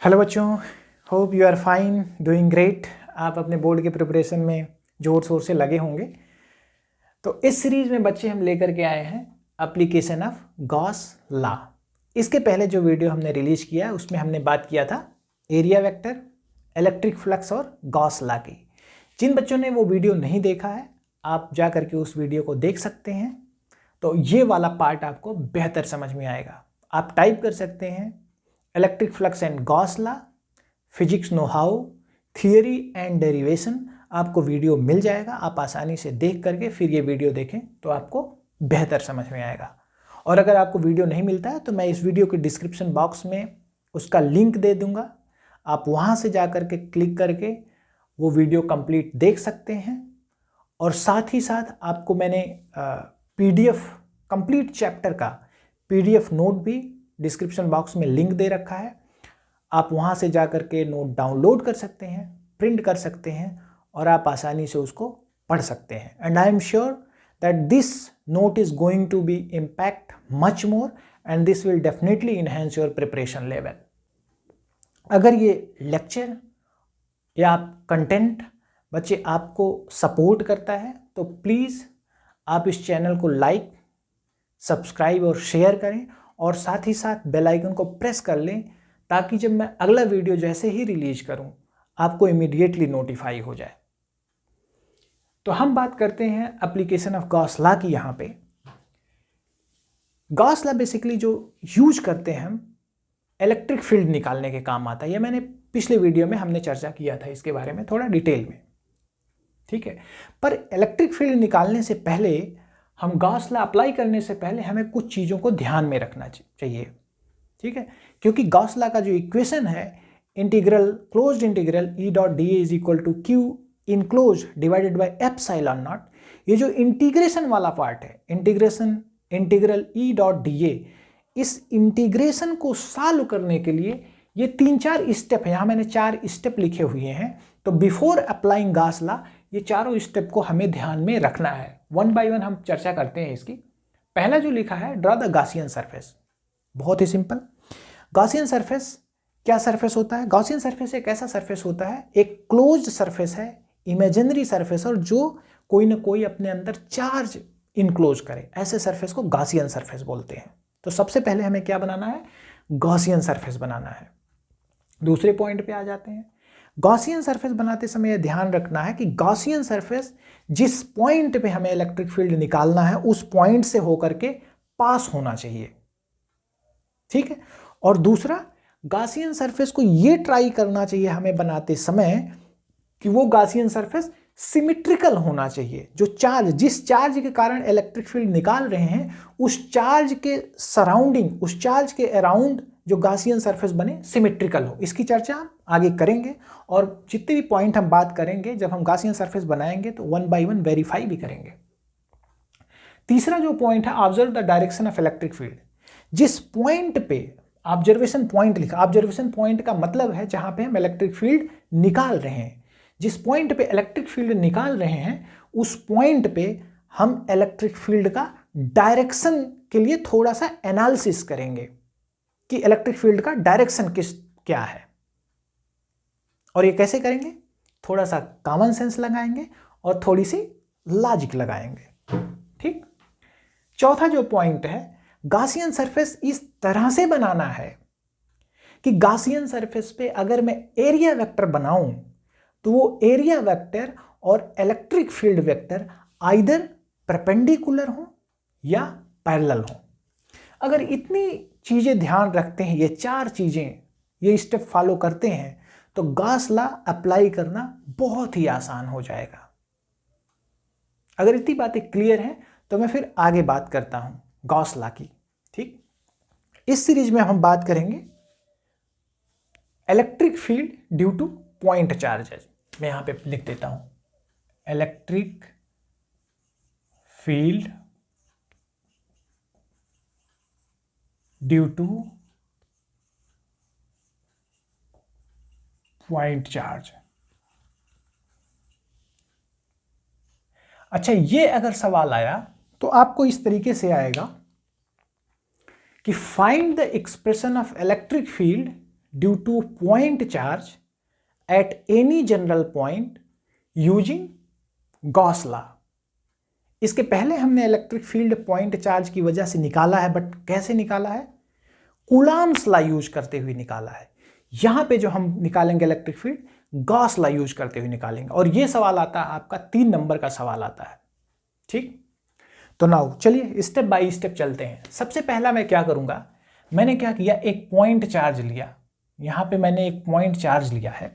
Hello बच्चों, hope you are fine, doing great. आप अपने बोर्ड के प्रिपरेशन में जोर शोर से लगे होंगे। तो इस सीरीज में बच्चे हम लेकर के आए हैं एप्लीकेशन ऑफ गॉस लॉ। इसके पहले जो वीडियो हमने रिलीज किया उसमें हमने बात किया था एरिया वेक्टर, इलेक्ट्रिक फ्लक्स और गॉस लॉ की। जिन बच्चों ने वो वीडियो नहीं देखा है आप जा करके उस वीडियो को देख सकते हैं, तो ये वाला पार्ट आपको बेहतर समझ में आएगा। आप टाइप कर सकते हैं electric flux and Gauss law, physics know how, theory and derivation. आपको वीडियो मिल जाएगा, आप आसानी से देख करके फिर ये वीडियो देखें तो आपको बेहतर समझ में आएगा। और अगर आपको वीडियो नहीं मिलता है तो मैं इस वीडियो के डिस्क्रिप्शन बॉक्स में उसका लिंक दे दूंगा, आप वहाँ से जा करके क्लिक करके वो वीडियो कंप्लीट देख सकते हैं। और साथ ही साथ आपको मैंने PDF कंप्लीट चैप्टर का PDF नोट भी डिस्क्रिप्शन बॉक्स में लिंक दे रखा है। आप वहाँ से जा कर के नोट डाउनलोड कर सकते हैं, प्रिंट कर सकते हैं और आप आसानी से उसको पढ़ सकते हैं। And I am sure that this note is going to be impact much more and this will definitely enhance your preparation level. अगर ये लेक्चर या कंटेंट बच्चे आपको सपोर्ट करता है तो प्लीज़ आप इस चैनल को लाइक, सब्सक्राइब और शेयर करें और साथ ही साथ बेल आइकन को प्रेस कर लें ताकि जब मैं अगला वीडियो जैसे ही रिलीज करूं आपको इमीडिएटली नोटिफाई हो जाए। तो हम बात करते हैं एप्लीकेशन ऑफ गॉस लॉ की। यहाँ पे गॉस लॉ बेसिकली जो यूज करते हैं हम इलेक्ट्रिक फील्ड निकालने के काम आता है। यह मैंने पिछले वीडियो में हमने चर्चा किया था इसके बारे में थोड़ा डिटेल में, ठीक है। पर इलेक्ट्रिक फील्ड निकालने से पहले, हम गॉस लॉ अप्लाई करने से पहले हमें कुछ चीज़ों को ध्यान में रखना चाहिए, ठीक है। क्योंकि गॉस लॉ का जो इक्वेशन है integral closed integral E dot D A is equal to Q enclose divided by epsilon not, ये जो इंटीग्रेशन वाला पार्ट है integral E dot D A, इस इंटीग्रेशन को सॉल्व करने के लिए ये 3-4 स्टेप है। यहाँ मैंने 4 स्टेप लिखे हुए हैं। तो बिफोर अप्लाइंग गॉस लॉ ये चारों स्टेप को हमें ध्यान में रखना है। वन बाय वन हम चर्चा करते हैं इसकी। पहला जो लिखा है ड्रॉ द गॉसियन सरफेस, बहुत ही सिंपल। गॉसियन सरफेस क्या सरफेस होता है? गॉसियन सरफेस एक ऐसा सरफेस होता है, एक क्लोज्ड सरफेस है, इमेजिनरी सरफेस, और जो कोई ना कोई अपने अंदर चार्ज इनक्लोज करे, ऐसे सरफेस को गॉसियन सरफेस बोलते हैं। तो सबसे पहले हमें क्या बनाना है? गॉसियन सरफेस बनाना है। दूसरे पॉइंट पे आ जाते हैं। गॉसियन सरफेस बनाते समय यह ध्यान रखना है कि गॉसियन सरफेस जिस पॉइंट पे हमें इलेक्ट्रिक फील्ड निकालना है उस पॉइंट से होकर के पास होना चाहिए, ठीक है। और दूसरा, गॉसियन सरफेस को यह ट्राई करना चाहिए हमें बनाते समय कि वो गॉसियन सरफेस सिमेट्रिकल होना चाहिए। जो चार्ज, जिस चार्ज के कारण इलेक्ट्रिक फील्ड निकाल रहे हैं उस चार्ज के सराउंडिंग, उस चार्ज के अराउंड जो गॉसियन सरफेस बने सिमेट्रिकल हो। इसकी चर्चा हम आगे करेंगे और जितने भी पॉइंट हम बात करेंगे जब हम गॉसियन सरफेस बनाएंगे तो वन बाय वन वेरीफाई भी करेंगे। तीसरा जो पॉइंट है, observe the direction of electric field. जिस पॉइंट पे ऑब्जर्वेशन पॉइंट लिखा, ऑब्जर्वेशन पॉइंट का मतलब है जहां पे हम इलेक्ट्रिक फील्ड निकाल रहे हैं। जिस पॉइंट पे इलेक्ट्रिक फील्ड निकाल रहे हैं उस पॉइंट पे हम इलेक्ट्रिक फील्ड का डायरेक्शन के लिए थोड़ा सा एनालिसिस करेंगे कि इलेक्ट्रिक फील्ड का डायरेक्शन क्या है। और ये कैसे करेंगे? थोड़ा सा कॉमन सेंस लगाएंगे और थोड़ी सी लॉजिक लगाएंगे, ठीक। चौथा जो पॉइंट है, गॉसियन सरफेस इस तरह से बनाना है कि गॉसियन सरफेस पे अगर मैं एरिया वेक्टर बनाऊं तो वो एरिया वेक्टर और electric field vector either perpendicular हो या पैरेलल हो। अगर इतनी चीजें ध्यान रखते हैं, ये 4 चीजें, ये स्टेप फॉलो करते हैं तो गॉस लॉ अप्लाई करना बहुत ही आसान हो जाएगा। अगर इतनी बातें क्लियर हैं तो मैं फिर आगे बात करता हूं गॉस लॉ की, ठीक। इस सीरीज में हम बात करेंगे electric field due two point charges. मैं यहां पे लिख देता हूं electric field due two point charge. अच्छा, ये अगर सवाल आया तो आपको इस तरीके से आएगा कि find the expression of electric field due two point charge at any general point using Gauss law. इसके पहले हमने इलेक्ट्रिक फील्ड पॉइंट चार्ज की वजह से निकाला है, बट कैसे निकाला है? कूलॉम्स लॉ यूज करते हुए निकाला है। यहां पे जो हम निकालेंगे electric field, Gauss law use करते हुए निकालेंगे। और ये सवाल आता है आपका 3 नंबर का सवाल आता है। ठीक, तो नाउ चलिए स्टेप बाय स्टेप चलते हैं। सबसे पहला मैं क्या करूंगा, मैंने क्या किया, एक पॉइंट चार्ज लिया। यहां पे मैंने एक पॉइंट चार्ज लिया है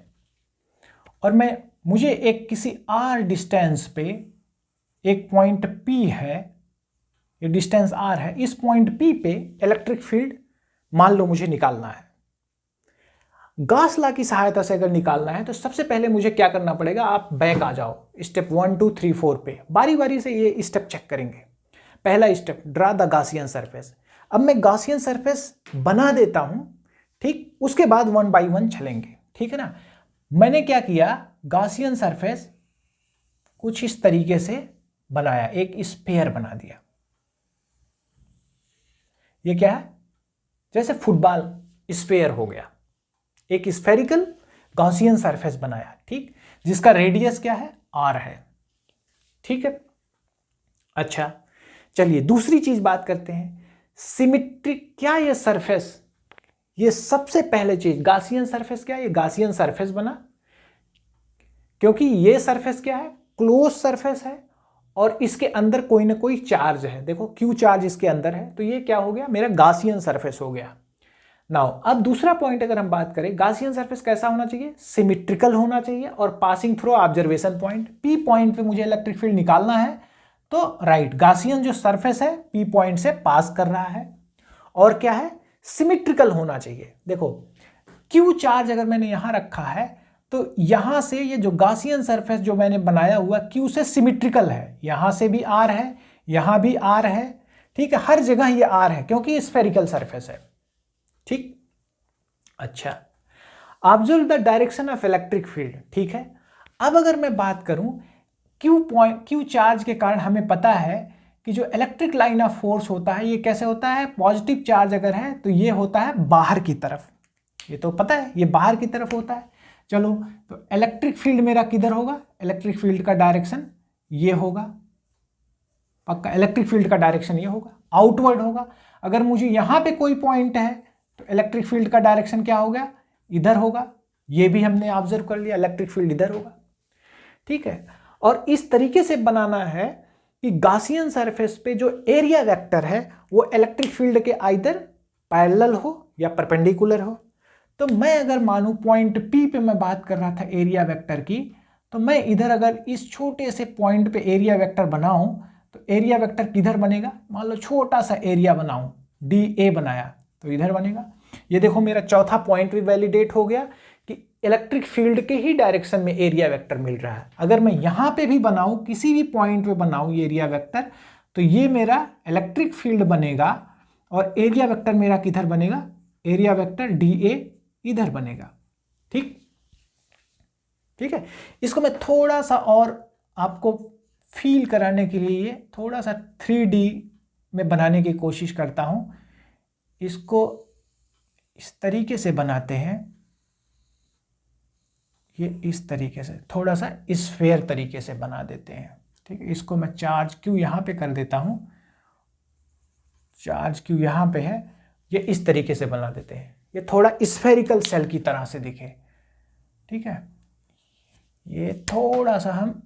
और मुझे एक किसी r डिस्टेंस पे एक पॉइंट P है, ये डिस्टेंस r है, इस पॉइंट P पे इलेक्ट्रिक फील्ड मान लो मुझे निकालना है। गॉस लॉ की सहायता से अगर निकालना है तो सबसे पहले मुझे क्या करना पड़ेगा, आप बैक आ जाओ स्टेप 1 2 3 4 पे, बारी बारी से ये स्टेप चेक करेंगे। पहला step, draw the Gaussian surface. अब मैं गॉसियन सरफेस बना देता हूं, ठीक, उसके बाद 1 बाय 1 चलेंगे, ठीक है ना। मैंने क्या किया, गॉसियन सरफेस कुछ इस तरीके से बनाया, एक स्फीयर बना दिया। ये क्या है, जैसे फुटबॉल स्फीयर हो गया, एक स्फेरिकल गॉसियन सरफेस बनाया, ठीक, जिसका रेडियस क्या है, r है, ठीक है। अच्छा चलिए दूसरी चीज बात करते हैं, सिमेट्रिक। क्या ये सरफेस, ये सबसे पहले चीज, गॉसियन सरफेस क्या है, ये गॉसियन सरफेस बना क्योंकि ये सरफेस क्या है, क्लोज सरफेस है और इसके अंदर कोई ना कोई चार्ज है। देखो Q चार्ज इसके अंदर है, तो ये क्या हो गया, मेरा गॉसियन सरफेस हो गया। नाउ अब दूसरा पॉइंट अगर हम बात करें, गॉसियन सरफेस कैसा होना चाहिए, सिमेट्रिकल होना चाहिए और passing through observation point. P point पे मुझे इलेक्ट्रिक फील्ड निकालना है, तो राइट, गॉसियन जो सरफेस है P पॉइंट से पास कर रहा है और क्या है, सिमेट्रिकल होना चाहिए। देखो Q चार्ज अगर मैंने यहां रखा है तो यहां से ये जो गॉसियन सरफेस जो मैंने बनाया हुआ Q से सिमेट्रिकल है, यहां से भी R है, यहां भी R है, ठीक है, हर जगह ये R है क्योंकि स्फेरिकल सरफेस है, ठीक। अच्छा, observe the direction of electric field, ठीक है। अब अगर मैं बात करूं Q चार्ज के कारण हमें पता है कि जो इलेक्ट्रिक लाइन ऑफ फोर्स होता है ये कैसे होता है, पॉजिटिव चार्ज अगर है तो ये होता है बाहर की तरफ, ये तो पता है, ये बाहर की तरफ होता है। चलो तो इलेक्ट्रिक फील्ड मेरा किधर होगा, इलेक्ट्रिक फील्ड का डायरेक्शन ये होगा, पक्का इलेक्ट्रिक फील्ड का डायरेक्शन ये होगा, आउटवर्ड होगा। अगर मुझे यहां पे कोई पॉइंट है तो इलेक्ट्रिक फील्ड का डायरेक्शन क्या हो गया, इधर होगा, ये भी हमने ऑब्जर्व कर लिया, इलेक्ट्रिक फील्ड इधर होगा, ठीक है। और इस तरीके से बनाना है कि गॉसियन सरफेस पे जो एरिया वेक्टर है वो इलेक्ट्रिक फील्ड के आइदर पैरेलल हो या परपेंडिकुलर हो। तो मैं अगर मानूं पॉइंट P पे मैं बात कर रहा था एरिया वेक्टर की, तो मैं इधर अगर इस छोटे से पॉइंट पे एरिया वेक्टर बनाऊं तो एरिया वेक्टर किधर बनेगा, मान लो छोटा सा एरिया बनाऊं, DA बनाया तो इधर बनेगा। ये देखो मेरा चौथा पॉइंट भी वैलिडेट हो गया कि इलेक्ट्रिक फील्ड के ही डायरेक्शन में एरिया वेक्टर मिल रहा है। अगर मैं यहां पे भी बनाऊं, किसी भी पॉइंट पे बनाऊं एरिया वेक्टर, तो ये मेरा इलेक्ट्रिक फील्ड बनेगा और एरिया वेक्टर मेरा किधर बनेगा, एरिया वेक्टर DA इधर बनेगा, ठीक, ठीक है। इसको मैं थोड़ा सा और आपको फील कराने के लिए थोड़ा सा 3D में बनाने की कोशिश करता हूं। इसको इस तरीके से बनाते हैं, ये इस तरीके से थोड़ा सा स्फेयर तरीके से बना देते हैं, ठीक है। इसको मैं चार्ज Q यहां पे कर देता हूं, चार्ज Q यहां पे है, ये इस तरीके से बना देते हैं, ये थोड़ा स्फेरिकल सेल की तरह से दिखे, ठीक है। ये थोड़ा सा हम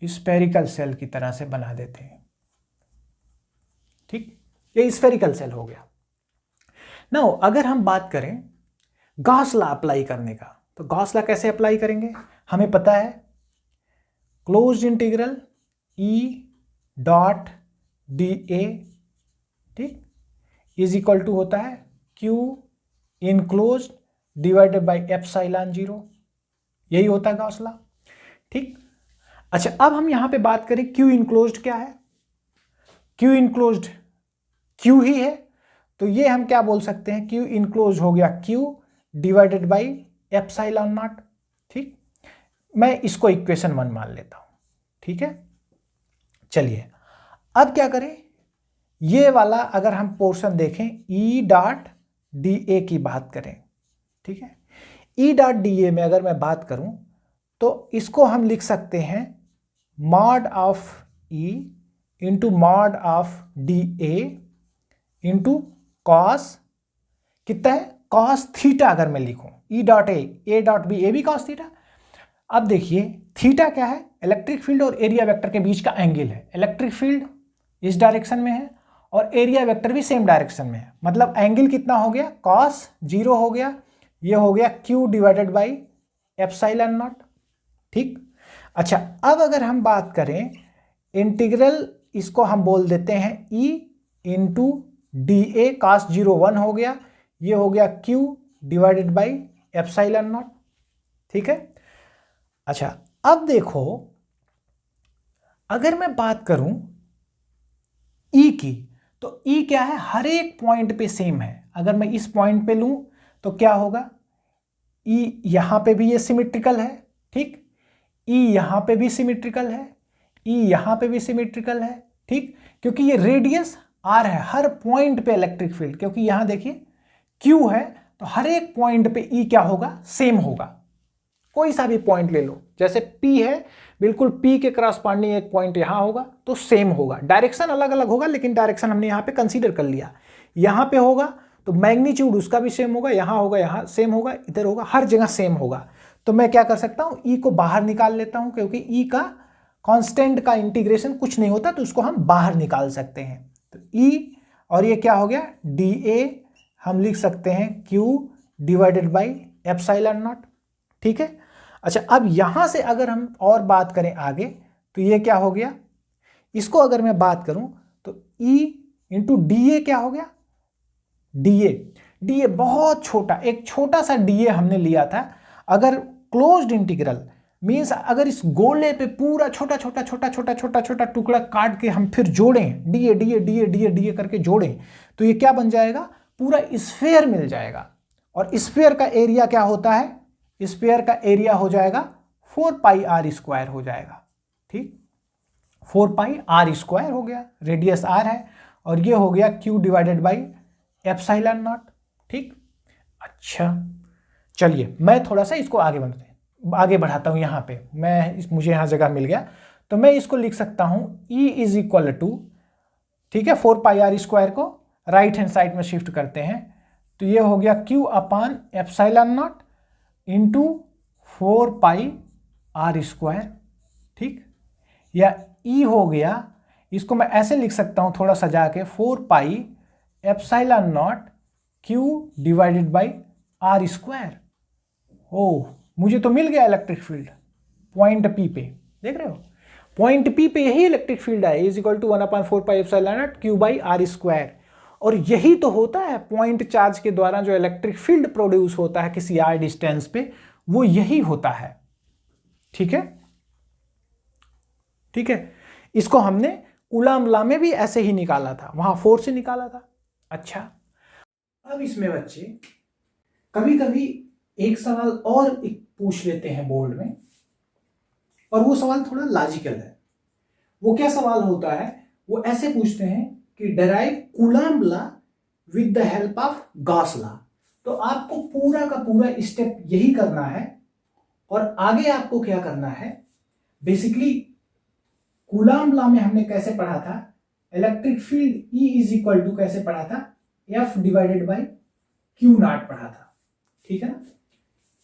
स्फेरिकल सेल की तरह से बना देते हैं, ठीक, ये स्फेरिकल सेल हो गया। नाउ अगर हम बात करें गॉस लॉ अप्लाई करने का, तो गॉस लॉ कैसे अप्लाई करेंगे, हमें पता है closed integral E dot DA, ठीक, इज इक्वल टू होता है Q enclosed divided by epsilon 0, यही होता है गॉस लॉ, ठीक। अच्छा अब हम यहां पे बात करें Q इनक्लोज्ड क्या है, Q इनक्लोज्ड Q ही है, तो ये हम क्या बोल सकते हैं, Q इनक्लोज हो गया Q divided by epsilon not, ठीक। मैं इसको इक्वेशन 1 मान लेता हूं, ठीक है। चलिए अब क्या करें, ये वाला अगर हम पोर्शन देखें E डॉट डी ए की बात करें, ठीक है, ई डॉट डी ए में अगर मैं बात करूं तो इसको हम लिख सकते हैं mod of E into mod of D A into cos कितना है, कॉस थीटा। अगर मैं लिखूं E dot A dot B, A B cos theta. अब देखिए थीटा क्या है, इलेक्ट्रिक फील्ड और एरिया वेक्टर के बीच का एंगल है। इलेक्ट्रिक फील्ड इस डायरेक्शन में है और एरिया वेक्टर भी सेम डायरेक्शन में है, मतलब एंगल कितना हो गया, कॉस 0 हो गया, ये हो गया q divided by epsilon not, ठीक। अच्छा, अब अगर हम बात करें इंटीग्रल, इसको हम बोल देते हैं e into D A, cos 0 1 हो गया, ये हो गया q divided by epsilon not, ठीक है। अच्छा, अब देखो अगर मैं बात करूं e की, तो e क्या है, हर एक पॉइंट पे सेम है। अगर मैं इस पॉइंट पे लूं तो क्या होगा, e यहां पे भी ये सिमेट्रिकल है, ठीक, e यहां पे भी सिमेट्रिकल है, e यहां पे भी सिमेट्रिकल है, ठीक, क्योंकि ये रेडियस r है हर पॉइंट पे इलेक्ट्रिक फील्ड, क्योंकि यहां देखिए q है तो हर एक पॉइंट पे e क्या होगा, सेम होगा। कोई सा भी पॉइंट ले लो, जैसे P है, बिल्कुल P के क्रॉसपॉन्डिंग एक पॉइंट यहां होगा तो सेम होगा। डायरेक्शन अलग अलग होगा लेकिन डायरेक्शन हमने यहां पे कंसीडर कर लिया। यहां पे होगा तो मैग्नीट्यूड उसका भी सेम होगा, यहां होगा, यहां सेम होगा, इधर होगा, हर जगह सेम होगा। तो मैं क्या कर सकता हूं, E को बाहर निकाल लेता हूं, क्योंकि E का कांस्टेंट का इंटीग्रेशन कुछ नहीं होता तो उसको हम बाहर निकाल सकते हैं। तो E और ये क्या हो गया, dA हम लिख सकते हैं Q divided by epsilon not, ठीक है। अच्छा, अब यहां से अगर हम और बात करें आगे तो ये क्या हो गया, इसको अगर मैं बात करूं तो E इंटू डी ए क्या हो गया, डी ए बहुत छोटा, एक छोटा सा डी ए हमने लिया था। अगर क्लोज्ड इंटीग्रल मीन्स अगर इस गोले पे पूरा छोटा छोटा छोटा छोटा छोटा छोटा टुकड़ा काट के हम फिर जोड़ें, डी ए करके जोड़ें, तो ये क्या बन जाएगा, पूरा स्फीयर मिल जाएगा। और स्फीयर का एरिया क्या होता है, स्फीयर का एरिया हो जाएगा 4 पाई आर स्क्वायर हो जाएगा, ठीक, 4 पाई आर स्क्वायर हो गया, रेडियस r है, और ये हो गया q divided by epsilon not, ठीक। अच्छा, चलिए मैं थोड़ा सा इसको आगे बढ़ाता हूं। यहाँ पे मुझे यहाँ जगह मिल गया तो मैं इसको लिख सकता हूं E इज इक्वल टू, ठीक है, 4 पाई आर स्क्वायर को राइट हैंड साइड में शिफ्ट करते हैं तो ये हो गया q upon epsilon not into 4 pi R square, ठीक, या E हो गया, इसको मैं ऐसे लिख सकता हूं थोड़ा सजा के, 4 pi epsilon not q divided by R square. Oh, मुझे तो मिल गया इलेक्ट्रिक फील्ड पॉइंट P पे, देख रहे हो, पॉइंट P पे यही इलेक्ट्रिक फील्ड है, is equal to 1/4 pi epsilon not q by R square. और यही तो होता है पॉइंट चार्ज के द्वारा जो इलेक्ट्रिक फील्ड प्रोड्यूस होता है किसी r डिस्टेंस पे, वो यही होता है, ठीक है, ठीक है। इसको हमने कूलॉम लॉ में भी ऐसे ही निकाला था, वहां फोर्स से निकाला था। अच्छा, अब इसमें बच्चे कभी कभी एक सवाल और पूछ लेते हैं बोर्ड में, और वो सवाल थोड़ा लॉजिकल है। वो क्या सवाल होता है, वो ऐसे पूछते हैं कि derive Coulomb law with the help of Gauss law. तो आपको पूरा का पूरा स्टेप यही करना है, और आगे आपको क्या करना है, बेसिकली कूलॉम लॉ में हमने कैसे पढ़ा था, electric field E is equal to कैसे पढ़ा था, F divided by Q not पढ़ा था, ठीक है ना,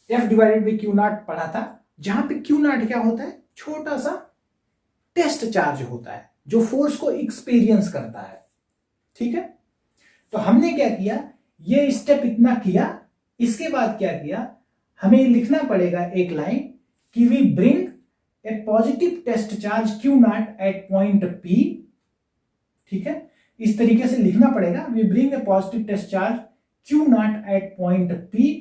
F divided by Q not पढ़ा था, जहां पे Q नॉट क्या होता है, छोटा सा टेस्ट चार्ज होता है जो फोर्स को एक्सपीरियंस करता है, ठीक है। तो हमने क्या किया, ये स्टेप इतना किया, इसके बाद क्या किया, हमें लिखना पड़ेगा एक लाइन कि we bring a positive test charge Q not at point P, ठीक है, इस तरीके से लिखना पड़ेगा, we bring a positive test charge Q not at point P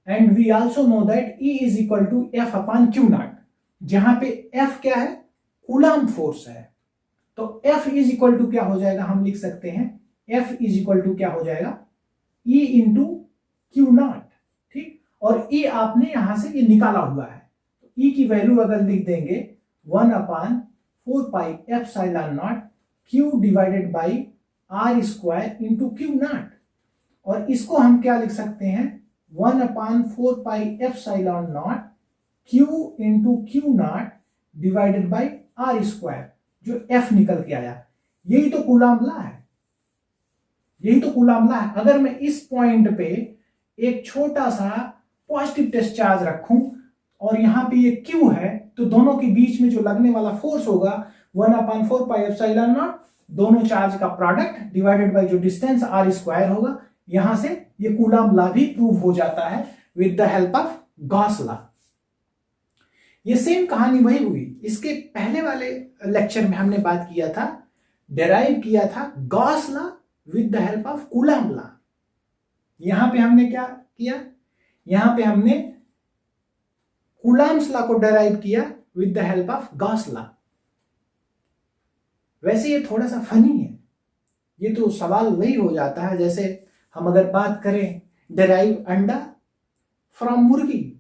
and we also know that E is equal to F upon Q not, जहां पे F क्या है, कूलॉम फोर्स है। तो F इज इक्वल टू क्या हो जाएगा, हम लिख सकते हैं F इज इक्वल टू क्या हो जाएगा, E इंटू Q नॉट, ठीक, और E आपने यहां से ये निकाला हुआ है, तो E की वैल्यू अगर लिख देंगे 1/4 pi epsilon not Q divided by R square into Q not, और इसको हम क्या लिख सकते हैं, 1/4πε0 Q into Q not divided by R square, जो F निकल के आया। यही तो कूलम्ब लॉ है, यही तो कूलम्ब लॉ है। अगर मैं इस पॉइंट पे एक छोटा सा पॉजिटिव डिस्चार्ज रखूं और यहां पे ये Q है, तो दोनों के बीच में जो लगने वाला फोर्स होगा 1/4πε0, दोनों चार्ज का प्रोडक्ट डिवाइडेड बाय जो डिस्टेंस R स्क्वायर होगा। यहां से ये कूलम्ब लॉ भी प्रूव हो जाता है with the help of Gauss law. ये सेम कहानी वही हुई, इसके पहले वाले लेक्चर में हमने बात किया था, डेराइव किया था Gauss law with the help of coulomb law. यहां पे हमने क्या किया, यहां पे हमने कूलम्ब्स लॉ को डेराइव किया with the help of Gauss law. वैसे ये थोड़ा सा फनी है, ये तो सवाल वही हो जाता है जैसे हम अगर बात करें डेराइव अंडा फ्रॉम मुर्गी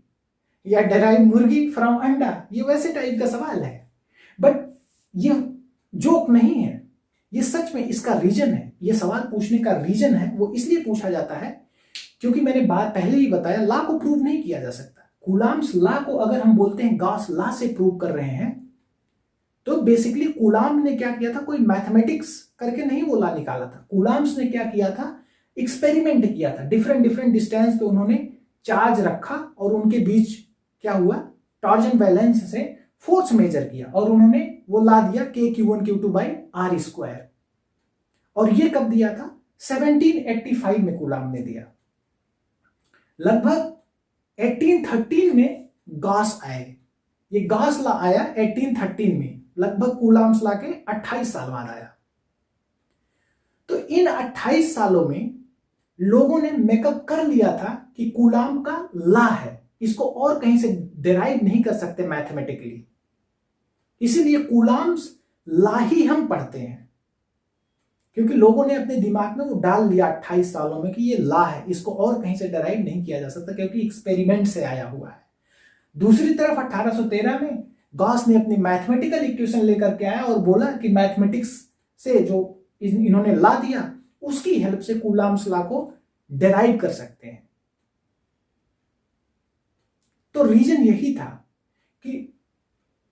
या डेराइव मुर्गी फ्रॉम अंडा, ये वैसे टाइप का सवाल है। बट ये जोक नहीं है, ये सच में इसका रीजन है। ये सवाल पूछने का रीजन है, वो इसलिए पूछा जाता है क्योंकि मैंने बात पहले ही बताया, लॉ को प्रूव नहीं किया जा सकता। कूलम्ब्स लॉ को अगर हम बोलते हैं गॉस लॉ से प्रूव कर रहे हैं, तो बेसिकली कूलम्ब ने क्या किया था, कोई मैथमेटिक्स करके नहीं वो लॉ निकाला था। कूलम्ब्स ने क्या किया था, एक्सपेरिमेंट किया था। डिफरेंट डिफरेंट डिस्टेंस पे उन्होंने चार्ज रखा और उनके बीच क्या हुआ, टॉर्जन बैलेंस से फोर्स मेजर किया और उन्होंने वो ला दिया K(Q1 Q2 by R square. और ये कब दिया था, 1785 में कूलम्ब ने दिया। लगभग 1813 में गॉस आए, ये गॉस लॉ आया 1813 में, लगभग कूलम्ब्स लॉ के 28 साल बाद आया। तो इन 28 सालों में लोगों ने मेकअप कर लिया था कि कूलम्ब का लॉ है, इसको और कहीं से डिराइव नहीं कर सकते मैथमेटिकली, इसीलिए कूलम्ब्स लॉ ही हम पढ़ते हैं। क्योंकि लोगों ने अपने दिमाग में वो डाल लिया 28 सालों में कि ये लॉ है, इसको और कहीं से डिराइव नहीं किया जा सकता क्योंकि एक्सपेरिमेंट से आया हुआ है। दूसरी तरफ 1813 में गॉस ने अपनी मैथमेटिकल इक्वेशन लेकर के आया और बोला कि मैथमेटिक्स से जो इन्होंने लॉ दिया उसकी हेल्प से कूलम्ब्स लॉ को डिराइव कर सकते हैं। तो रीजन यही था कि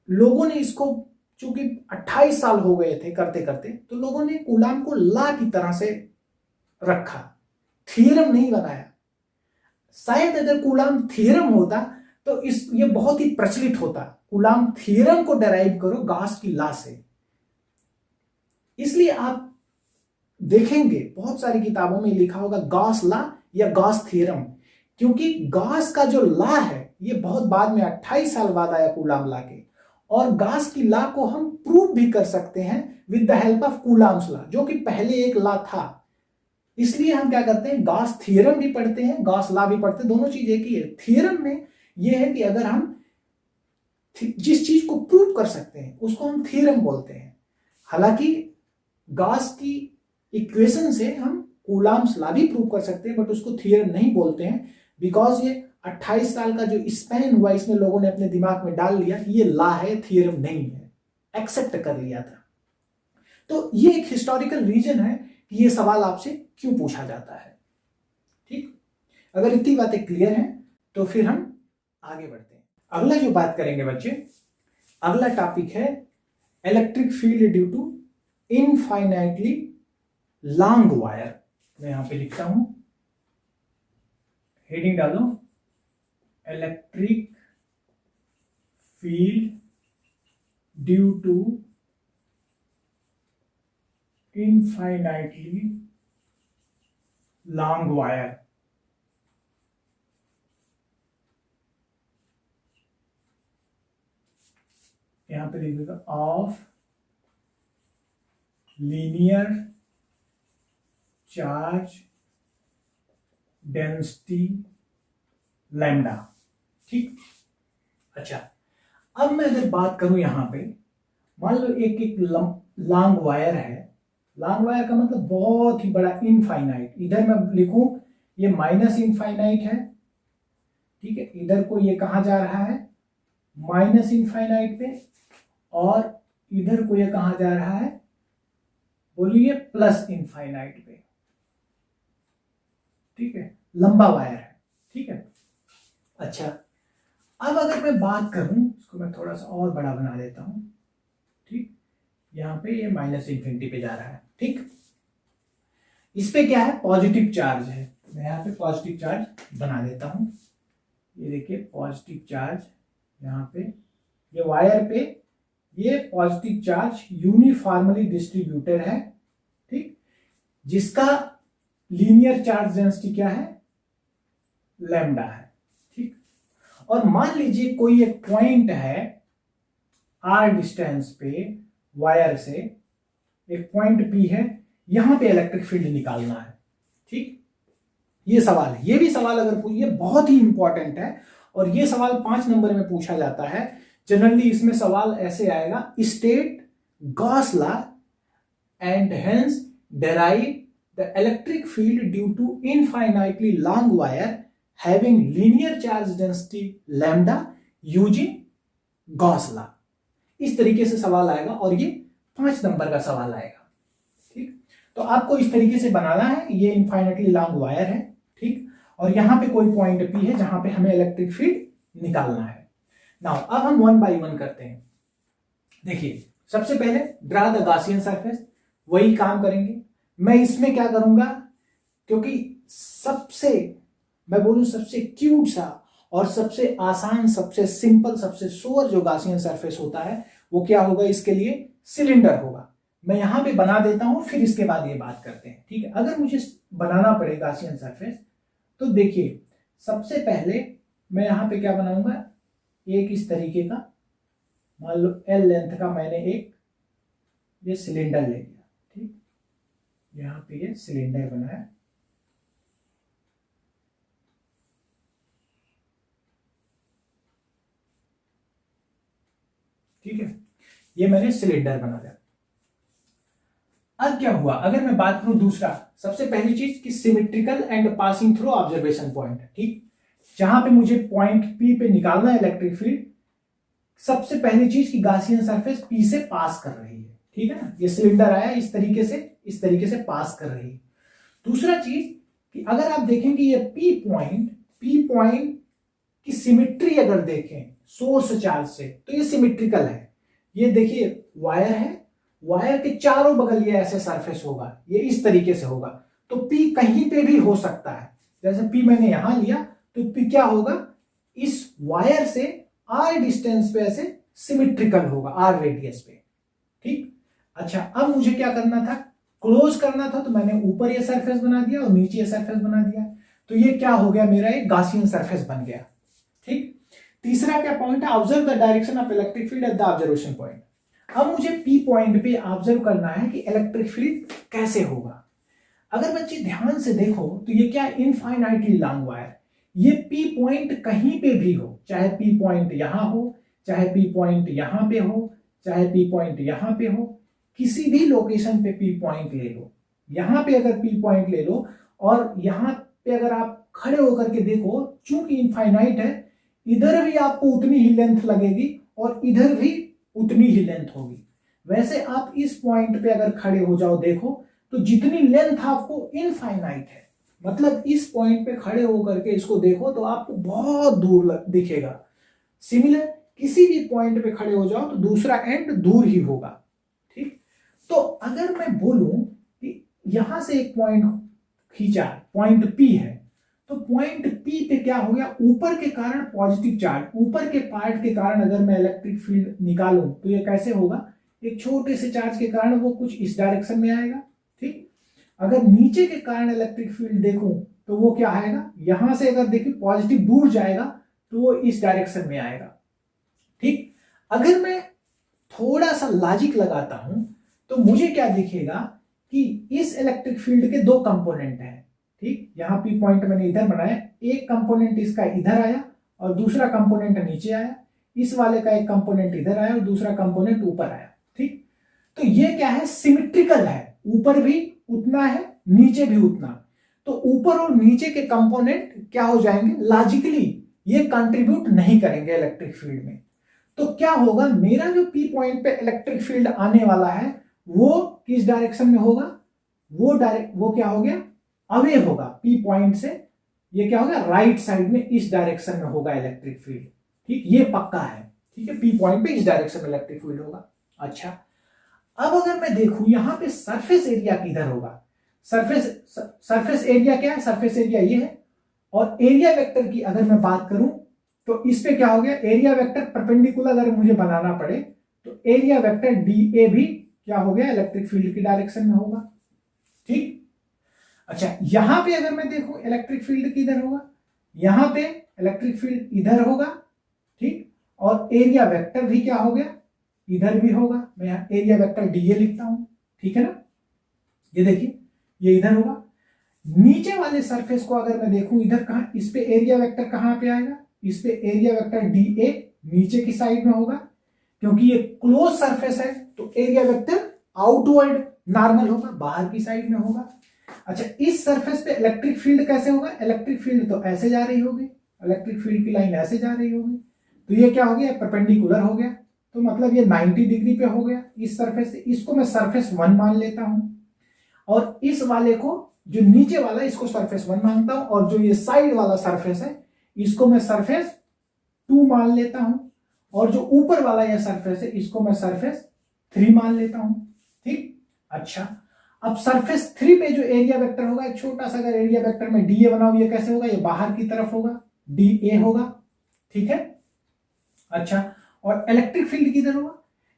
लोगों ने इसको, चूंकि 28 साल हो गए थे करते करते, तो लोगों ने कूलम्ब को लॉ की तरह से रखा, थ्योरम नहीं बनाया। शायद अगर कूलम्ब थ्योरम होता तो ये बहुत ही प्रचलित होता, कूलम्ब थ्योरम को डिराइव करो गॉस की लॉ से। इसलिए आप देखेंगे बहुत सारी किताबों में लिखा होगा गॉस लॉ या गॉस थ्योरम, क्योंकि गॉस का जो लॉ है ये बहुत बाद में 28 साल बाद आया कूलम्ब लॉ के, और गॉस की लॉ को हम प्रूव भी कर सकते हैं with the help of Coulomb's law, जो कि पहले एक लॉ था। इसलिए हम क्या करते हैं, गॉस थ्योरम भी पढ़ते हैं, गॉस लॉ भी पढ़ते हैं, दोनों चीज एक ही है। थ्योरम में यह है कि अगर हम जिस चीज को प्रूव कर सकते हैं उसको हम थ्योरम बोलते हैं। हालांकि गॉस की इक्वेशन से हम कूलम्ब्स लॉ भी प्रूव कर सकते हैं, बट उसको थ्योरम नहीं बोलते हैं बिकॉज ये 28 साल का जो स्पैन हुआ इसमें लोगों ने अपने दिमाग में डाल लिया कि ये लॉ है, थ्योरम नहीं है, एक्सेप्ट कर लिया था। तो ये एक हिस्टोरिकल रीजन है कि ये सवाल आपसे क्यों पूछा जाता है। ठीक, अगर इतनी बातें क्लियर हैं तो फिर हम आगे बढ़ते हैं। अगला जो बात करेंगे बच्चे, अगला टॉपिक है electric field due to infinitely long wire. मैं यहां पे लिखता हूं, हेडिंग डालो, electric field due to infinitely long wire. यहां पे लिख देगा of linear charge density lambda. ठीक, अच्छा, अब मैं अगर बात करूं यहां पे, मान लो एक लॉन्ग वायर है। लॉन्ग वायर का मतलब बहुत ही बड़ा, इनफाइनाइट। इधर मैं लिखूं ये माइनस इनफाइनाइट है, ठीक है, इधर को ये कहां जा रहा है, माइनस इनफाइनाइट पे, और इधर को ये कहां जा रहा है, बोलिए प्लस इनफाइनाइट पे। ठीक है, लंबा वायर है, ठीक है। अच्छा, अब अगर मैं बात करूं, इसको मैं थोड़ा सा और बड़ा बना देता हूं, ठीक, यहाँ पे ये -∞ पे जा रहा है, ठीक। इस पे क्या है, पॉजिटिव चार्ज है, मैं यहाँ पे पॉजिटिव चार्ज बना देता हूं। ये देखिए पॉजिटिव चार्ज यहाँ पे, ये वायर पे ये पॉजिटिव चार्ज यूनिफॉर्मली डिस्ट्रीब्यूटेड है, ठीक, जिसका लीनियर चार्ज डेंसिटी क्या है, लैम्डा है, ठीक। और मान लीजिए कोई एक पॉइंट है r डिस्टेंस पे वायर से, एक पॉइंट P है, यहां पे इलेक्ट्रिक फील्ड निकालना है, ठीक। ये सवाल है, ये भी सवाल अगर ये बहुत ही इंपॉर्टेंट है और ये सवाल 5 नंबर में पूछा जाता है जनरली। इसमें सवाल ऐसे आएगा, state Gauss law and hence derive the electric field due to infinitely long wire having linear charge density lambda using Gauss law. इस तरीके से सवाल आएगा और ये 5 नंबर का सवाल आएगा, ठीक। तो आपको इस तरीके से बनाना है, ये इनफाइनाइटली लॉन्ग वायर है, ठीक, और यहां पे कोई पॉइंट P है जहां पे हमें इलेक्ट्रिक फील्ड निकालना है। नाउ अब हम 1 बाय 1 करते हैं। देखिए सबसे पहले ड्रा द गॉसियन सरफेस, वही काम करेंगे। मैं इसमें क्या करूंगा, क्योंकि सबसे मैं बोलूं सबसे क्यूट सा और सबसे आसान, सबसे सिंपल, सबसे सोअर जो गॉसियन सरफेस होता है वो क्या होगा, इसके लिए सिलेंडर होगा। मैं यहां पे बना देता हूं, फिर इसके बाद ये बात करते हैं, ठीक है। अगर मुझे बनाना पड़े गॉसियन सरफेस तो देखिए सबसे पहले मैं यहां पे क्या बनाऊंगा, एक इस तरीके का, मान लो L लेंथ का मैंने एक ये सिलेंडर ले लिया, ठीक, यहां पे ये सिलेंडर बनाया, ठीक है, ये मैंने सिलेंडर बना दिया। अब क्या हुआ, अगर मैं बात करूं दूसरा, सबसे पहली चीज कि symmetrical and passing through observation point, ठीक, जहां पे मुझे पॉइंट P पे निकालना है इलेक्ट्रिक फील्ड, सबसे पहली चीज कि गॉसियन सरफेस P से पास कर रही है, ठीक है ना। ये सिलेंडर आया इस तरीके से पास कर रही है। दूसरा चीज कि अगर आप देखेंगे ये P पॉइंट की सिमेट्री अगर देखें सोर्स चार्ज से तो ये सिमेट्रिकल है। ये देखिए वायर है, वायर के चारों बगल ये ऐसे सरफेस होगा, ये इस तरीके से होगा, तो P कहीं पे भी हो सकता है। जैसे P मैंने यहां लिया तो P क्या होगा, इस वायर से r डिस्टेंस पे ऐसे सिमेट्रिकल होगा, r रेडियस पे, ठीक। अच्छा अब मुझे क्या करना था, क्लोज करना था, तो मैंने ऊपर ये सरफेस बना दिया और नीचे ये सरफेस बना दिया, तो ये क्या हो गया, मेरा एक गॉसियन सरफेस बन गया, ठीक। तीसरा क्या पॉइंट है, observe the direction of electric field at the observation point. अब मुझे P पॉइंट पे ऑब्जर्व करना है कि इलेक्ट्रिक फील्ड कैसे होगा। अगर बच्चे ध्यान से देखो तो ये क्या, इनफाइनाइटली लॉन्ग वायर, ये P पॉइंट कहीं पे भी हो, चाहे P पॉइंट यहां हो, चाहे P पॉइंट यहां पे हो, चाहे P पॉइंट यहां पे हो, किसी भी लोकेशन पे P पॉइंट ले लो, यहां पे अगर P पॉइंट ले लो और यहां पे अगर आप खड़े होकर के देखो, चूंकि इनफाइनाइट है, इधर भी आपको उतनी ही लेंथ लगेगी और इधर भी उतनी ही लेंथ होगी। वैसे आप इस पॉइंट पे अगर खड़े हो जाओ देखो तो जितनी लेंथ आपको इनफाइनाइट है, मतलब इस पॉइंट पे खड़े होकर के इसको देखो तो आपको बहुत दूर दिखेगा। सिमिलर किसी भी पॉइंट पे खड़े हो जाओ तो दूसरा एंड दूर ही होगा, ठीक। तो अगर मैं बोलूं कि यहां से एक पॉइंट खींचा, पॉइंट P है, तो पॉइंट P पे क्या हो गया, ऊपर के कारण पॉजिटिव चार्ज, ऊपर के पार्ट के कारण अगर मैं इलेक्ट्रिक फील्ड निकालूं तो ये कैसे होगा, एक छोटे से चार्ज के कारण वो कुछ इस डायरेक्शन में आएगा, ठीक। अगर नीचे के कारण इलेक्ट्रिक फील्ड देखूं तो वो क्या आएगा, यहां से अगर देखिए पॉजिटिव दूर जाएगा तो वो इस डायरेक्शन में आएगा, ठीक। अगर मैं थोड़ा सा लॉजिक लगाता हूं तो मुझे क्या दिखेगा कि इस इलेक्ट्रिक फील्ड के 2 कंपोनेंट हैं, ठीक। यहां P पॉइंट मैंने इधर बनाया, एक कंपोनेंट इसका इधर आया और दूसरा कंपोनेंट नीचे आया, इस वाले का एक कंपोनेंट इधर आया और दूसरा कंपोनेंट ऊपर आया, ठीक। तो ये क्या है, सिमेट्रिकल है, ऊपर भी उतना है नीचे भी उतना, तो ऊपर और नीचे के कंपोनेंट क्या हो जाएंगे, लॉजिकली ये कंट्रीब्यूट नहीं करेंगे इलेक्ट्रिक फील्ड में। तो क्या होगा, मेरा जो P पॉइंट पे इलेक्ट्रिक फील्ड आने वाला है वो किस डायरेक्शन में होगा, वो क्या हो गया, अवे होगा, पी पॉइंट से ये क्या होगा, राइट साइड में इस डायरेक्शन में होगा इलेक्ट्रिक फील्ड। ठीक, ये पक्का है। ठीक है, पी पॉइंट पे इस डायरेक्शन में इलेक्ट्रिक फील्ड होगा। अच्छा, अब अगर मैं देखूं यहां पे सरफेस एरिया किधर होगा, सरफेस एरिया क्या है, सरफेस एरिया ये है। और एरिया वेक्टर की अगर मैं बात करूं तो इस पे क्या हो गया, एरिया वेक्टर परपेंडिकुलर अगर मुझे बनाना पड़े तो एरिया वेक्टर डी ए भी क्या हो गया, इलेक्ट्रिक फील्ड की डायरेक्शन में होगा। ठीक, अच्छा यहां पे अगर मैं देखूं इलेक्ट्रिक फील्ड किधर होगा, यहां पे इलेक्ट्रिक फील्ड इधर होगा। ठीक, और एरिया वेक्टर भी क्या हो गया, इधर भी होगा। मैं यहां एरिया वेक्टर डी ए लिखता हूं। ठीक है ना, ये देखिए ये इधर होगा। नीचे वाले सरफेस को अगर मैं देखूं इधर कहां, इस पे एरिया वेक्टर कहां पे आएगा, इस पे एरिया वेक्टर डी ए नीचे की साइड में होगा, क्योंकि ये क्लोज सरफेस है तो एरिया वेक्टर आउटवर्ड नॉर्मल होगा, बाहर की साइड में होगा। अच्छा, इस सरफेस पे इलेक्ट्रिक फील्ड कैसे होगा, इलेक्ट्रिक फील्ड तो ऐसे जा रही होगी, इलेक्ट्रिक फील्ड की लाइन ऐसे जा रही होगी, तो ये क्या हो गया, परपेंडिकुलर हो गया। तो मतलब ये 90 डिग्री पे हो गया इस सरफेस से। इसको मैं सरफेस 1 मान लेता हूं, और इस वाले को जो नीचे वाला इसको सरफेस 1 मानता हूं, और जो ये साइड वाला सरफेस है इसको मैं सरफेस 2 मान लेता हूं, और जो ऊपर वाला ये सरफेस है इसको मैं सरफेस 3 मान लेता हूं। ठीक, अच्छा अब सरफेस 3 पे जो एरिया वेक्टर होगा, एक छोटा सा अगर एरिया वेक्टर में डी ए बनाऊं, ये कैसे होगा, ये बाहर की तरफ होगा, डी ए होगा। ठीक है, अच्छा और इलेक्ट्रिक फील्ड किधर होगा,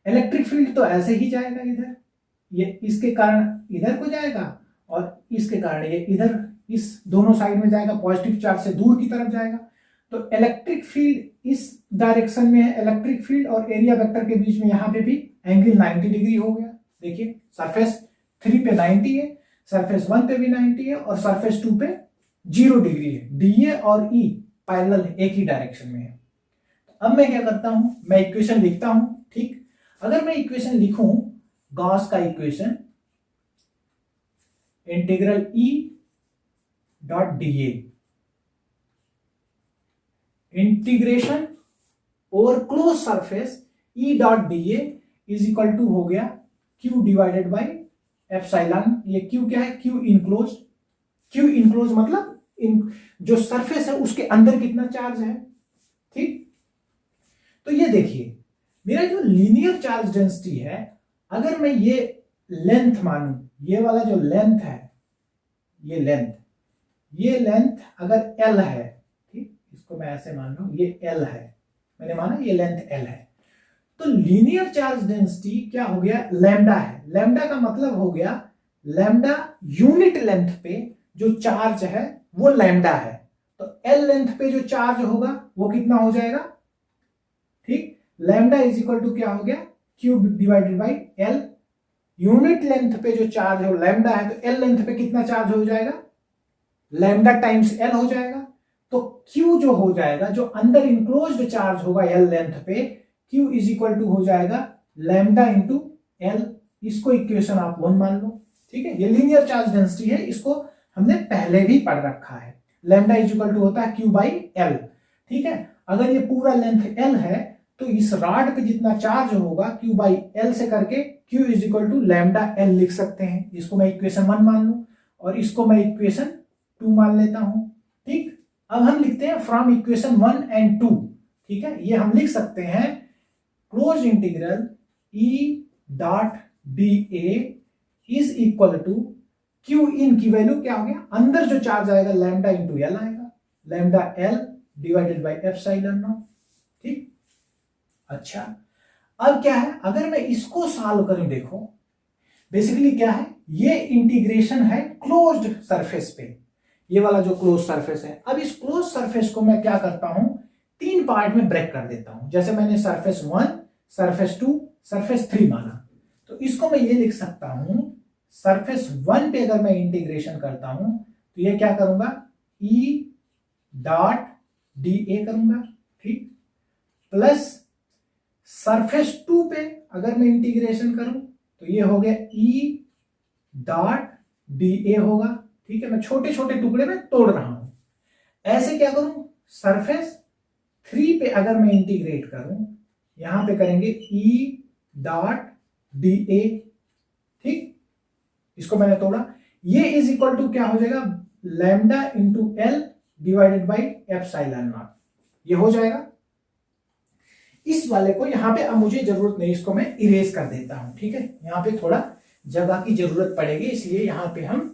इलेक्ट्रिक फील्ड तो ऐसे ही जाएगा इधर, ये इसके कारण इधर को जाएगा, और इसके कारण ये इधर इस दोनों साइड में जाएगा, पॉजिटिव चार्ज से दूर की तरफ जाएगा। तो इलेक्ट्रिक फील्ड इस डायरेक्शन में है, इलेक्ट्रिक फील्ड और एरिया वेक्टर के बीच में यहां पे भी एंगल 90 डिग्री हो गया। देखिए सरफेस 3 पे 90 है, सरफेस 1 पे भी 90 है, और सरफेस 2 पे 0 डिग्री है। डी ए और ई पैरेलल एक ही डायरेक्शन में है। अब मैं क्या करता हूं, मैं इक्वेशन लिखता हूं। ठीक, अगर मैं इक्वेशन लिखूं, गॉस का equation integral E dot D A, integration over close surface E dot D A is equal to हो गया क्यू डिवाइडेड बाई एप्सिलॉन। ये क्यू क्या है, क्यू इनक्लोज। क्यू इनक्लोज मतलब जो सरफेस है उसके अंदर कितना चार्ज है। ठीक, तो ये देखिए मेरा जो लीनियर चार्ज डेंसिटी है, अगर मैं ये लेंथ मानूं, ये वाला जो लेंथ है, ये लेंथ अगर L है, ठीक, इसको मैं ऐसे मान लूं ये L है, मैंने माना ये लेंथ L है, तो लीनियर चार्ज डेंसिटी क्या हो गया, लैम्डा है। लैम्डा का मतलब हो गया, लैम्डा यूनिट लेंथ पे जो चार्ज है वो लैम्डा है, तो L लेंथ पे जो चार्ज होगा वो कितना हो जाएगा। ठीक, लैम्डा इज इक्वल टू क्या हो गया, Q divided by L। Unit length पे जो चार्ज है वो लैम्डा है, तो L लेंथ पे कितना चार्ज हो जाएगा, लैम्डा टाइम्स L हो जाएगा। तो Q जो हो जाएगा, जो अंदर इंक्लोज्ड चार्ज होगा L लेंथ पे, Q इज इक्वल टू हो जाएगा लैम्डा इंटू L। इसको इक्वेशन आप 1 मान लो। ठीक है, ये लीनियर चार्ज डेंसिटी है, इसको हमने पहले भी पढ़ रखा है। लैम्डा इज इक्वल टू होता है Q बाई L। ठीक है, अगर ये पूरा लेंथ L है तो इस रॉड पे जितना चार्ज होगा Q बाई L से करके Q is equal to lambda L लिख सकते हैं। इसको मैं इक्वेशन 1 मान लूं, और इसको मैं इक्वेशन 2 मान लेता हूं। ठीक, अब हम लिखते हैं फ्रॉम इक्वेशन 1 एंड 2। ठीक है, ये हम लिख सकते हैं close integral E dot D A is equal to Q in की वैल्यू क्या हो गया, अंदर जो चार्ज आएगा लैम्डा इंटू L आएगा, lambda L divided by epsilon not. ठीक, अच्छा अब क्या है, अगर मैं इसको सॉल्व करूं, देखो बेसिकली क्या है, ये इंटीग्रेशन है क्लोज्ड सरफेस पे, ये वाला जो क्लोज सरफेस है। अब इस क्लोज सरफेस को मैं क्या करता हूं, 3 पार्ट में ब्रेक कर देता हूं। जैसे मैंने सरफेस 1, सरफेस 2, सरफेस 3 माना, तो इसको मैं ये लिख सकता हूं, सरफेस 1 पे अगर मैं इंटीग्रेशन करता हूं तो ये क्या करूंगा, E डॉट डी ए करूंगा। ठीक, प्लस सरफेस 2 पे अगर मैं इंटीग्रेशन करूं तो ये हो गया E डॉट डी ए होगा। ठीक है, मैं छोटे छोटे टुकड़े में तोड़ रहा हूं। ऐसे क्या करूं, सरफेस 3 पे अगर मैं इंटीग्रेट करूं, यहां पे करेंगे E डॉट डी ए। ठीक, इसको मैंने तोड़ा, ये इज इक्वल टू क्या हो जाएगा, lambda into L divided by epsilon not, ये हो जाएगा। इस वाले को यहां पे अब मुझे जरूरत नहीं, इसको मैं इरेज कर देता हूं, ठीक है। यहां पे थोड़ा जगह की जरूरत पड़ेगी, इसलिए यहां पे हम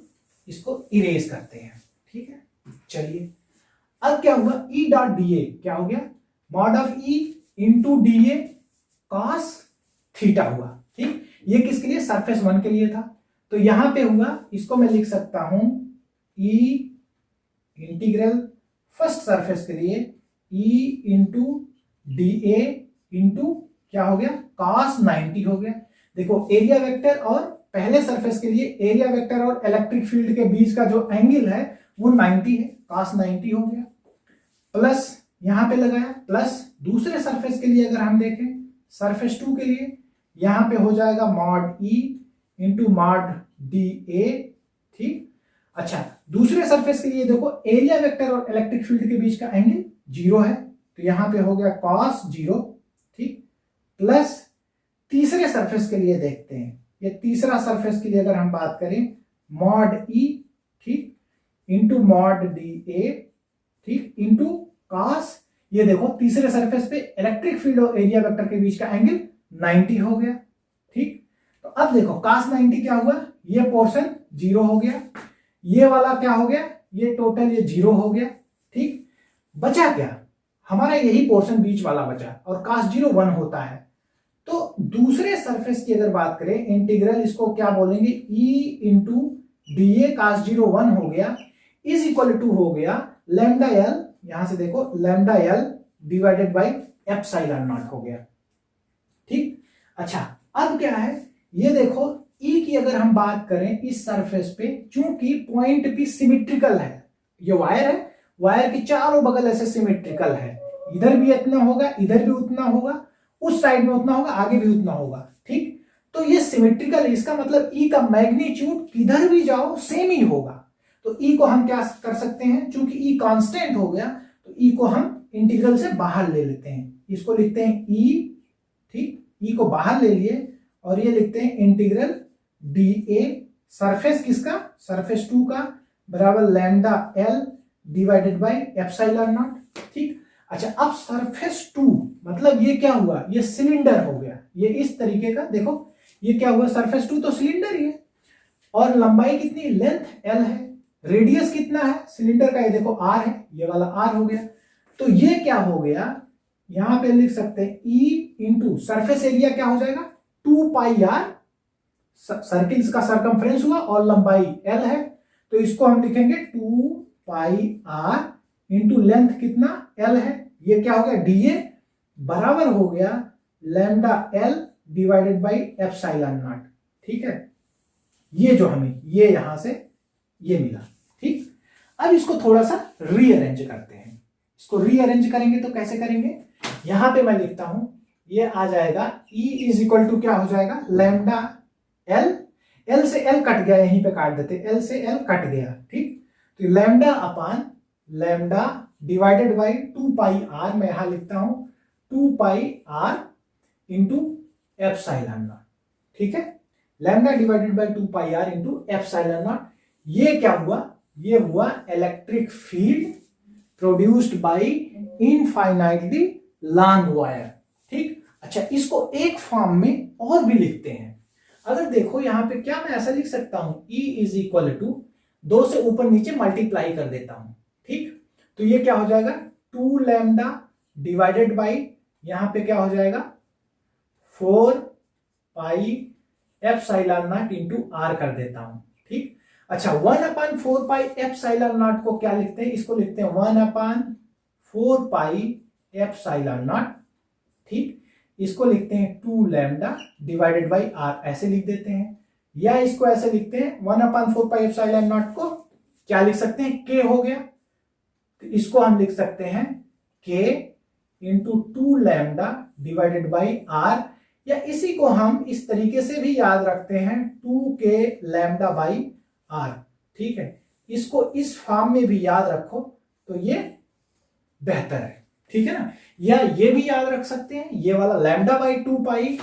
इसको इरेज करते हैं, ठीक है। चलिए अब क्या हुआ, ई डॉट डी ए क्या हो गया, mod of E into D A cos theta हुआ, ठीक। ये किसके लिए, सरफेस 1 के लिए था, तो यहां पे हुआ, इसको मैं लिख सकता हूं ई इंटीग्रल फर्स्ट सरफेस के लिए E into D A into क्या हो गया, cos 90 हो गया। देखो एरिया वेक्टर और पहले सरफेस के लिए एरिया वेक्टर और इलेक्ट्रिक फील्ड के बीच का जो एंगल है वो 90 है, cos 90 हो गया। प्लस यहां पे लगाया, प्लस दूसरे सरफेस के लिए अगर हम देखें सरफेस 2 के लिए यहां पे हो जाएगा mod E into mod D A, ठीक। अच्छा दूसरे सरफेस के लिए देखो एरिया वेक्टर और इलेक्ट्रिक फील्ड के बीच का एंगल 0 है, तो यहां पे हो गया cos 0, ठीक। प्लस तीसरे सरफेस के लिए देखते हैं, ये तीसरा सरफेस के लिए अगर हम बात करें मॉड ई, ठीक, इंटू मॉड डी ए, ठीक, इंटू cos, ये देखो तीसरे सरफेस पे इलेक्ट्रिक फील्ड और एरिया वेक्टर के बीच का एंगल 90 हो गया, ठीक। तो अब देखो cos 90 क्या हुआ, ये पोर्शन 0 हो गया, ये वाला क्या हो गया, ये टोटल ये 0 हो गया, ठीक। बचा क्या, हमारा यही पोर्शन बीच वाला बचा, और cos 0 1 होता है। तो दूसरे सरफेस की अगर बात करें इंटीग्रल, इसको क्या बोलेंगे, E into D A cos 0 1 हो गया, इज इक्वल टू हो गया लैम्डा एल, यहां से देखो lambda L divided by epsilon not हो गया, ठीक। अच्छा अब क्या है, ये देखो ई की अगर हम बात करें इस सरफेस पे, चूंकि पॉइंट भी सिमेट्रिकल है, ये वायर है, वायर के चारों बगल ऐसे सिमेट्रिकल है, इधर भी इतना होगा, इधर भी उतना होगा, उस साइड में उतना होगा, आगे भी उतना होगा, ठीक। तो ये सिमेट्रिकल है, इसका मतलब ई का मैग्नीट्यूड किधर भी जाओ सेम ही होगा। तो ई को हम क्या कर सकते हैं, चूंकि ई कांस्टेंट हो गया तो ई को हम इंटीग्रल से बाहर ले लेते हैं, इसको लिखते हैं ई, ठीक, ई को बाहर ले लिए और ये लिखते हैं इंटीग्रल डी ए सरफेस किसका, सरफेस 2 का, बराबर lambda L divided by epsilon not, ठीक। अच्छा अब सरफेस 2 मतलब ये क्या हुआ, ये सिलेंडर हो गया, ये इस तरीके का, देखो ये क्या हुआ, सरफेस 2 तो सिलेंडर ही है, और लंबाई कितनी, लेंथ एल है, रेडियस कितना है सिलेंडर का, ये देखो आर है, ये वाला आर हो गया। तो ये क्या हो गया, यहां पे लिख सकते हैं ई इंटू सरफेस एरिया क्या हो जाएगा 2 पाई आर, सर्किल्स का सरकमफ्रेंस हुआ और लंबाई एल है, तो इसको हम लिखेंगे 2 पाई आर इंटू लेंथ कितना एल है, ये क्या हो गया डी ए, बराबर हो गया lambda L divided by epsilon not, ठीक है। ये जो हमें ये यहां से ये मिला, ठीक। अब इसको थोड़ा सा रीअरेंज करते हैं, इसको रीअरेंज करेंगे तो कैसे करेंगे, यहां पे मैं लिखता हूं, ये आ जाएगा E इज इक्वल टू क्या हो जाएगा, लैम्डा एल, एल से एल कट गया, यहीं पे काट देते, एल से एल कट गया, ठीक। तो lambda upon lambda divided by 2 pi r, मैं यहां लिखता हूं 2 pi r into epsilon not, ठीक है, lambda divided by 2 pi r into epsilon not. ये क्या हुआ, ये हुआ electric field produced by infinitely long wire, ठीक। अच्छा इसको एक फॉर्म में और भी लिखते हैं, अगर देखो यहां पे क्या मैं ऐसा लिख सकता हूं, E इज इक्वल टू 2 से ऊपर नीचे मल्टीप्लाई कर देता हूं, ठीक। तो ये क्या हो जाएगा 2 लैम्डा डिवाइडेड बाई यहां पे क्या हो जाएगा 4 pi epsilon not into r कर देता हूं, ठीक। अच्छा 1/4 पाई एप्सिलॉन नॉट को क्या लिखते हैं, इसको लिखते हैं 1/4 पाई एप्सिलॉन नॉट, ठीक। इसको लिखते हैं 2 लैम्डा डिवाइडेड बाई आर, ऐसे लिख देते हैं, या इसको ऐसे लिखते हैं 1/4 पाई एप्सिलॉन नॉट को क्या लिख सकते हैं, के हो गया, तो इसको हम लिख सकते हैं k into 2 lambda divided by r, या इसी को हम इस तरीके से भी याद रखते हैं 2k लैम्डा बाई आर, ठीक है। इसको इस फॉर्म में भी याद रखो तो ये बेहतर है, ठीक है ना, या ये भी याद रख सकते हैं, ये वाला lambda by 2 pi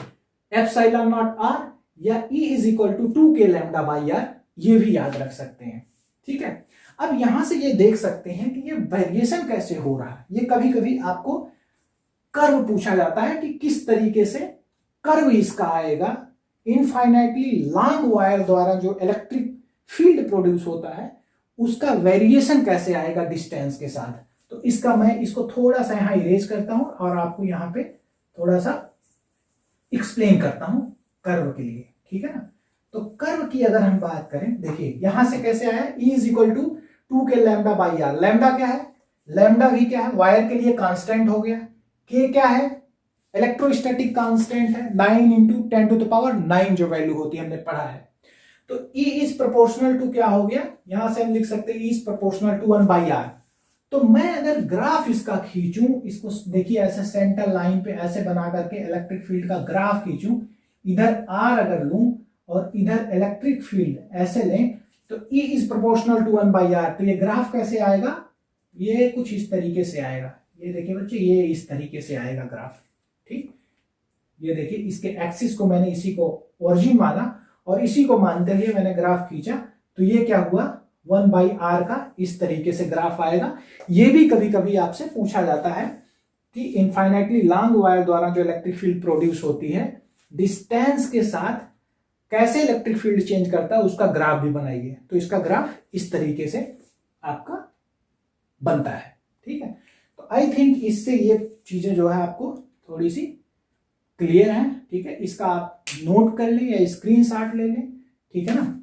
epsilon nought r, या E is equal to 2k lambda by r, ये भी याद रख सकते हैं, ठीक है। अब यहां से ये देख सकते हैं कि ये वेरिएशन कैसे हो रहा है। ये कभी कभी आपको कर्व पूछा जाता है कि किस तरीके से कर्व इसका आएगा। इनफाइनाइटली लॉन्ग वायर द्वारा जो इलेक्ट्रिक फील्ड प्रोड्यूस होता है उसका वेरिएशन कैसे आएगा डिस्टेंस के साथ। तो इसका मैं इसको थोड़ा सा यहां इरेज करता हूं और आपको यहां पे थोड़ा सा एक्सप्लेन करता हूं कर्व के लिए, ठीक है ना। तो कर्व की अगर हम बात करें, देखिए यहां से कैसे आया, E is equal to 2K lambda by r. Lambda क्या है, लैम्डा भी क्या है, वायर के लिए कांस्टेंट हो गया। K क्या है, इलेक्ट्रोस्टैटिक कांस्टेंट है, 9 इंटू 10 टू द पावर 9 जो वैल्यू होती है हमने पढ़ा है। तो E इज प्रोपोर्शनल टू क्या हो गया, यहां से हम लिख सकते हैं E is proportional to 1 by r. तो मैं अगर ग्राफ इसका खींचूं, इसको देखिए ऐसे सेंटर लाइन पे ऐसे बना करके इलेक्ट्रिक फील्ड का ग्राफ खींचूं, इधर R अगर लूं और इधर इलेक्ट्रिक फील्ड ऐसे लें, तो E is proportional to 1 by r. तो ये ग्राफ कैसे आएगा, ये कुछ इस तरीके से आएगा। ये देखिए बच्चे, ये इस तरीके से आएगा ग्राफ, ठीक। ये देखिए इसके एक्सिस को मैंने इसी को ओरिजिन माना और इसी को मानते हुए मैंने ग्राफ खींचा, तो ये क्या हुआ 1 बाई आर का इस तरीके से ग्राफ आएगा। ये भी कभी कभी आपसे पूछा जाता है कि इनफाइनाइटली लॉन्ग वायर द्वारा जो इलेक्ट्रिक फील्ड प्रोड्यूस होती है डिस्टेंस के साथ कैसे इलेक्ट्रिक फील्ड चेंज करता है उसका ग्राफ भी बनाइए। तो इसका ग्राफ इस तरीके से आपका बनता है, ठीक है। तो आई थिंक इससे ये चीजें जो है आपको थोड़ी सी क्लियर है, ठीक है। इसका आप नोट कर लें या स्क्रीनशॉट ले लें, ठीक है ना।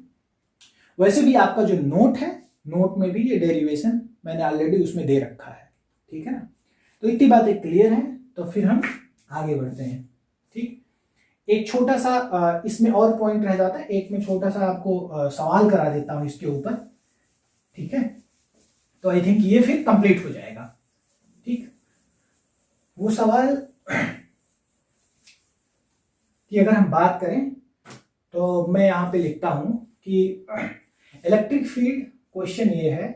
वैसे भी आपका जो नोट है, नोट में भी ये डेरिवेशन मैंने ऑलरेडी उसमें दे रखा है, ठीक है ना। तो इतनी बातें क्लियर हैं, तो फिर हम आगे बढ़ते हैं, ठीक। एक छोटा सा इसमें और पॉइंट रह जाता है, एक में छोटा सा आपको सवाल करा देता हूं इसके ऊपर, ठीक है। तो आई थिंक ये फिर कंप्लीट हो जाएगा, ठीक। वो सवाल कि अगर हम बात करें तो मैं यहां पे लिखता हूं कि इलेक्ट्रिक फील्ड, क्वेश्चन ये है,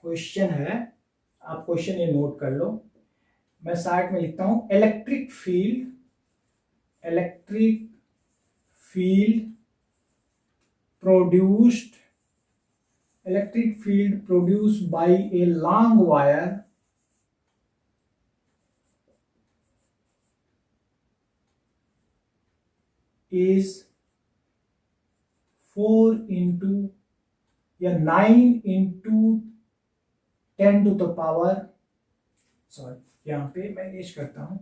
क्वेश्चन है, आप क्वेश्चन ये नोट कर लो। मैं साइड में लिखता हूं electric field produced by a long wire is 4 into या 9 into 10 to the power, sorry यहां पे मैं इरेज करता हूं,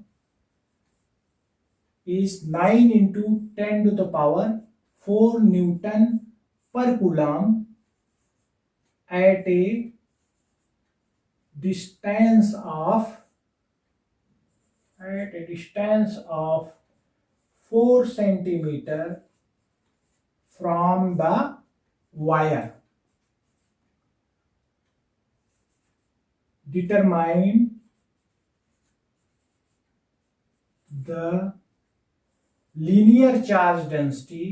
is 9 into 10 to the power 4 Newton per coulomb at a distance of 4 centimeter from the wire. Determine the linear charge density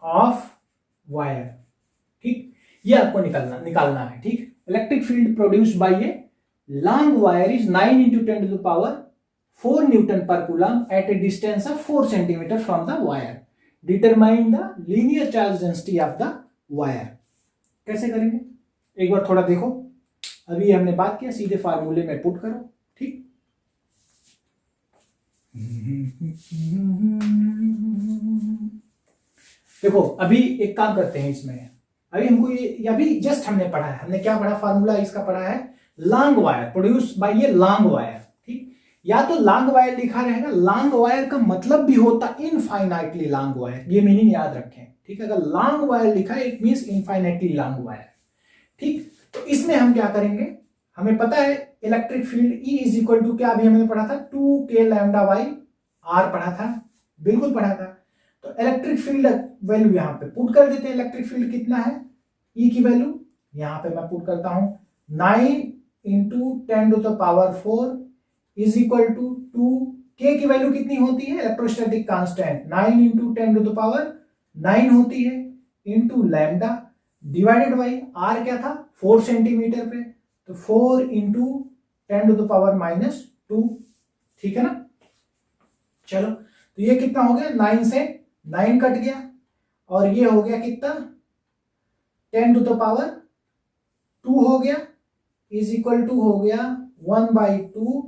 of wire, ठीक। ये आपको निकालना है, ठीक। Electric field produced bye a long wire is 9 into 10 to the power 4 Newton per coulomb at a distance of 4 centimeter from the wire. Determine the linear charge density of the wire. कैसे करेंगे एक बार थोड़ा देखो, अभी हमने बात किया, सीधे फार्मूले में पुट करो, ठीक। देखो अभी एक काम करते हैं इसमें, अभी हमको ये अभी जस्ट हमने पढ़ा है, हमने क्या पढ़ा, फार्मूला इसका पढ़ा है लॉन्ग वायर प्रोड्यूस बाय ये लॉन्ग वायर, ठीक। या तो लॉन्ग वायर लिखा रहेगा, लॉन्ग वायर का मतलब भी होता इनफाइनाइटली लॉन्ग वायर, ये मीनिंग याद रखें, ठीक है। अगर लॉन्ग वायर लिखा है it means infinitely long wire, ठीक। तो इसमें हम क्या करेंगे, हमें पता है electric field E is equal to क्या, अभी हमने पढ़ा था 2K लैम्डा बाई आर, पढ़ा था, बिल्कुल पढ़ा था। तो इलेक्ट्रिक फील्ड वैल्यू यहां पे पुट कर देते हैं, इलेक्ट्रिक फील्ड कितना है, E की वैल्यू यहां पे मैं पुट करता हूं 9 into 10 to the power 4 is equal to 2K की वैल्यू कितनी होती है, electrostatic constant 9 into 10 to the power 9 होती है, into lambda divided by r क्या था 4 सेंटीमीटर पे, तो 4 into 10 to the power -2, ठीक है ना। चलो तो ये कितना हो गया, 9 से 9 कट गया और ये हो गया कितना 10 टू द पावर 2 हो गया इज इक्वल टू हो गया 1/2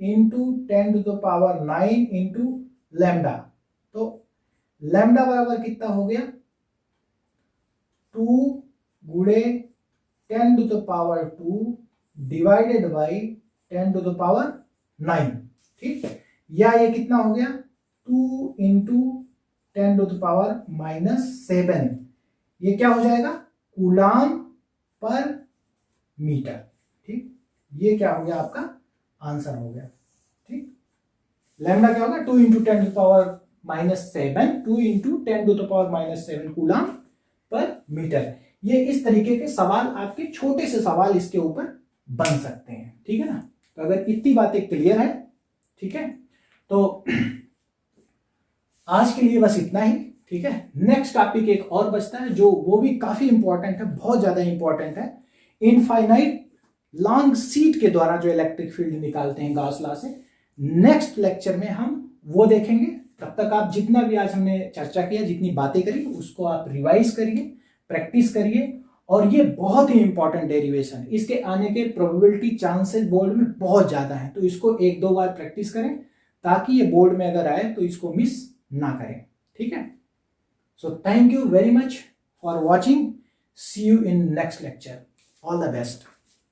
into 10 to the power 9 into lambda. तो लैम्डा बराबर कितना हो गया 2 गुणे 10 to the power 2 divided by 10 to the power 9। ठीक है, या ये कितना हो गया 2 इंटू 10 टू द पावर -7। ये क्या हो जाएगा कूलाम पर मीटर। ठीक, ये क्या हो गया आपका आंसर हो गया। ठीक, लैम्डा क्या होगा 2 into 10 to the power -7, 2 into 10 to the power -7 coulomb पर मीटर। ये इस तरीके के सवाल आपके छोटे से सवाल इसके ऊपर बन सकते हैं। ठीक है ना, तो अगर इतनी बातें क्लियर है, ठीक है, तो आज के लिए बस इतना ही। ठीक है, नेक्स्ट टॉपिक एक और बचता है जो वो भी काफी इंपॉर्टेंट है, बहुत ज्यादा इंपॉर्टेंट है। इनफाइनाइट लॉन्ग सीट के द्वारा जो इलेक्ट्रिक फील्ड निकालते हैं गॉस लॉ से, नेक्स्ट लेक्चर में हम वो देखेंगे। तब तक आप जितना भी आज हमने चर्चा किया, जितनी बातें करी, उसको आप रिवाइज करिए, प्रैक्टिस करिए। और ये बहुत ही इंपॉर्टेंट डेरिवेशन, इसके आने के प्रोबेबिलिटी चांसेस बोर्ड में बहुत ज्यादा है, तो इसको 1-2 बार प्रैक्टिस करें ताकि ये बोर्ड में अगर आए तो इसको मिस ना करें। ठीक है, so thank you very much for watching, see you in next lecture, all the best.